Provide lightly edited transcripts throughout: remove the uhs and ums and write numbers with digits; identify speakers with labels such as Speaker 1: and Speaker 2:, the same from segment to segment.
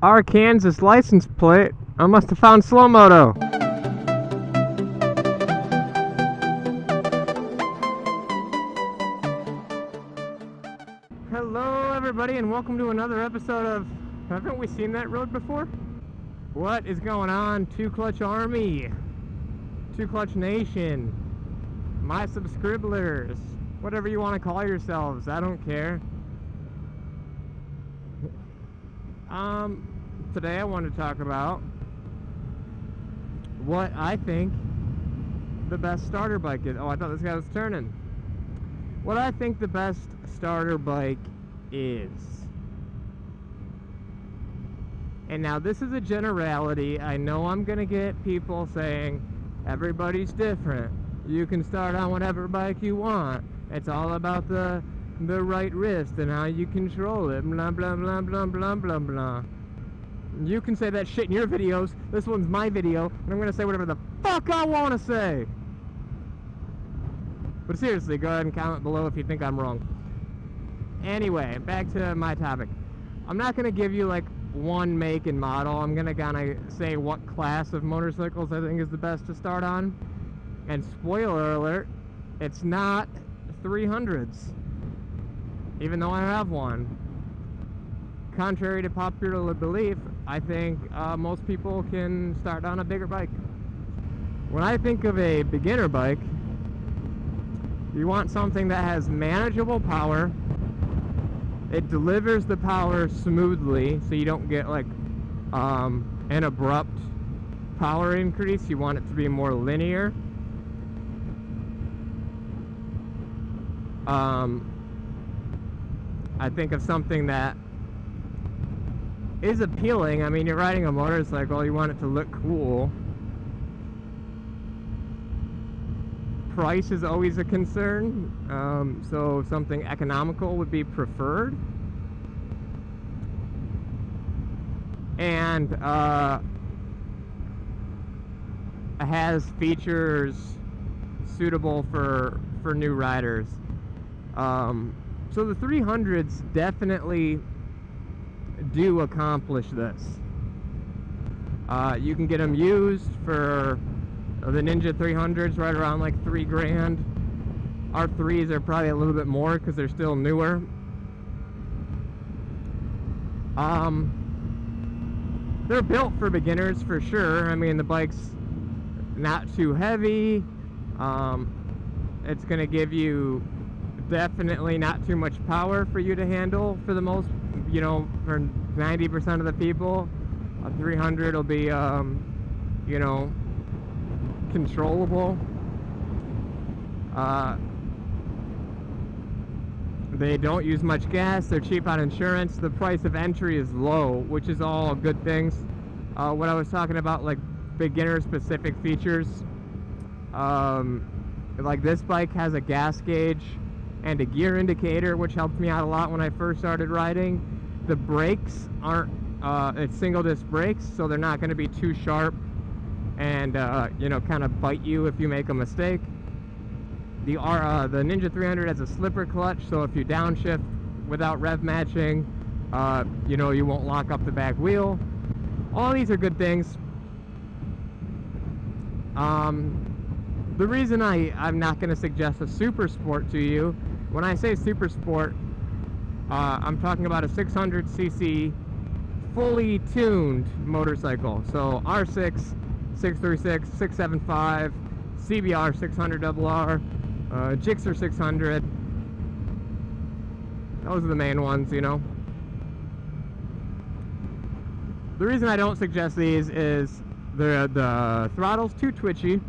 Speaker 1: Arkansas license plate. I must have found slow moto. Hello everybody and welcome to another episode of... Haven't we seen that road before? What is going on? Two Clutch Army, Two Clutch Nation, my subscribblers, whatever you want to call yourselves, I don't care. Today I want to talk about what I think the best starter bike is. Oh, I thought this guy was turning. What I think the best starter bike is. And now this is a generality. I know I'm gonna get people saying everybody's different. You can start on whatever bike you want. It's all about the right wrist and how you control it. Blah blah blah blah blah blah blah. You can say that shit in your videos. This one's my video, and I'm gonna say whatever the fuck I want to say. But seriously, go ahead and comment below if you think I'm wrong. Anyway, back to my topic. I'm not gonna give you like one make and model. I'm gonna kinda say what class of motorcycles I think is the best to start on. And spoiler alert, it's not 300s, even though I have one. Contrary to popular belief, I think most people can start on a bigger bike. When I think of a beginner bike, you want something that has manageable power. It delivers the power smoothly, so you don't get like an abrupt power increase. You want it to be more linear. I think of something that is appealing. I mean, you're riding a motorcycle, you want it to look cool. Price is always a concern, so something economical would be preferred. And has features suitable for new riders. So the 300s definitely do accomplish this. You can get them used for the Ninja 300s right around like $3 grand. R3s are probably a little bit more because they're still newer. They're built for beginners for sure. I mean, the bike's not too heavy. It's going to give you definitely not too much power for you to handle for the most, you know, for 90% of the people. A 300 will be, you know, controllable. They don't use much gas. They're cheap on insurance. The price of entry is low, which is all good things. What I was talking about, like beginner specific features, like this bike has a gas gauge and a gear indicator, which helped me out a lot when I first started riding. The brakes aren't, it's single disc brakes, so they're not going to be too sharp and you know, kind of bite you if you make a mistake. The Ninja 300 has a slipper clutch, so if you downshift without rev matching, you know, you won't lock up the back wheel. All these are good things. The reason I'm not going to suggest a super sport to you, when I say super sport, I'm talking about a 600cc fully tuned motorcycle. So R6, 636, 675, CBR 600RR, Gixxer 600. Those are the main ones, you know. The reason I don't suggest these is the throttle's too twitchy.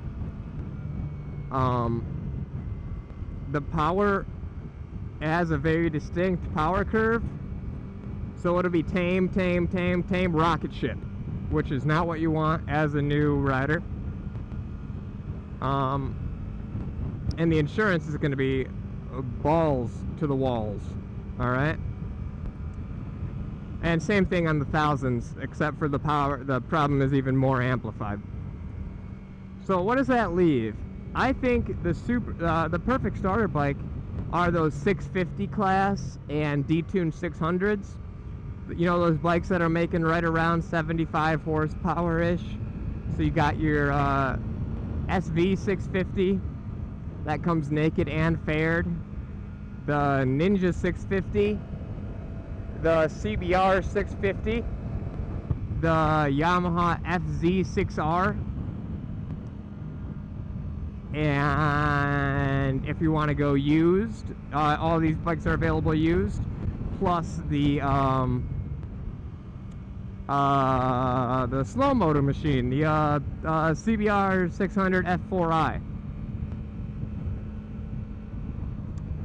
Speaker 1: The power has a very distinct power curve, so it'll be tame, rocket ship, which is not what you want as a new rider. And the insurance is going to be balls to the walls. All right. And same thing on the thousands, except for the power. The problem is even more amplified. So what does that leave? I think the perfect starter bike are those 650 class and detuned 600s. You know, those bikes that are making right around 75 horsepower-ish. So you got your SV 650 that comes naked and faired, the Ninja 650, the CBR 650, the Yamaha FZ6R, and if you want to go used, all these bikes are available used, plus the slow motor machine, the CBR 600 F4i.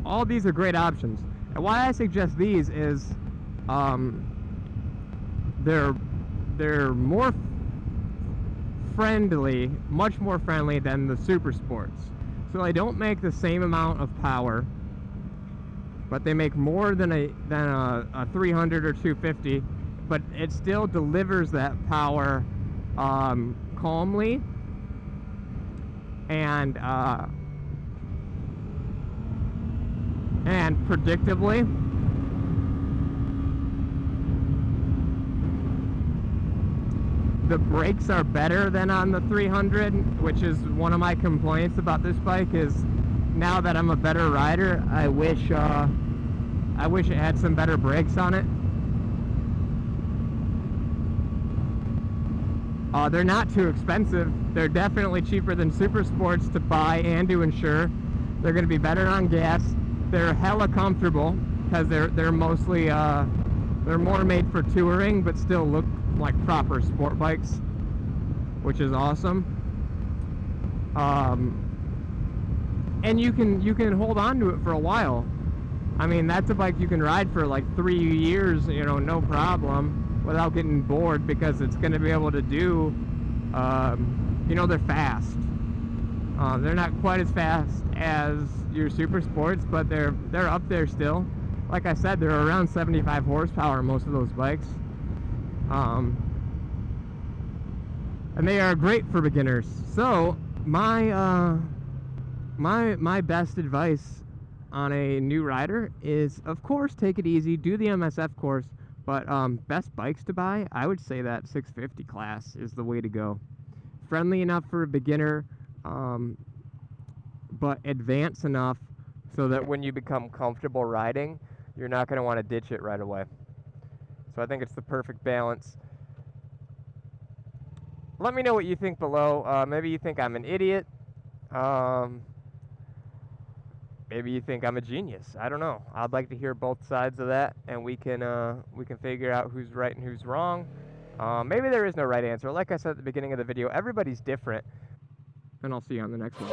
Speaker 1: All these are great options. And why I suggest these is they're more friendly, much more friendly than the Super Sports. So they don't make the same amount of power, but they make more than a 300 or 250. But it still delivers that power calmly and predictably. The brakes are better than on the 300, which is one of my complaints about this bike. Is now that I'm a better rider, I wish it had some better brakes on it. They're not too expensive. They're definitely cheaper than Super Sports to buy and to insure. They're going to be better on gas. They're hella comfortable because they're mostly they're more made for touring, but still look like proper sport bikes, which is awesome. And you can hold on to it for a while. I mean, that's a bike you can ride for like 3 years, you know, no problem, without getting bored, because it's going to be able to do, you know, they're fast. They're not quite as fast as your Super Sports, but they're up there still. Like I said, they're around 75 horsepower, most of those bikes. And they are great for beginners. So my best advice on a new rider is, of course, take it easy, do the MSF course. But best bikes to buy, I would say that 650 class is the way to go. Friendly enough for a beginner, but advanced enough so that when you become comfortable riding, you're not going to want to ditch it right away. So I think it's the perfect balance. Let me know what you think below. Maybe you think I'm an idiot. Maybe you think I'm a genius. I don't know. I'd like to hear both sides of that, and we can figure out who's right and who's wrong. Maybe there is no right answer. Like I said at the beginning of the video, everybody's different. And I'll see you on the next one.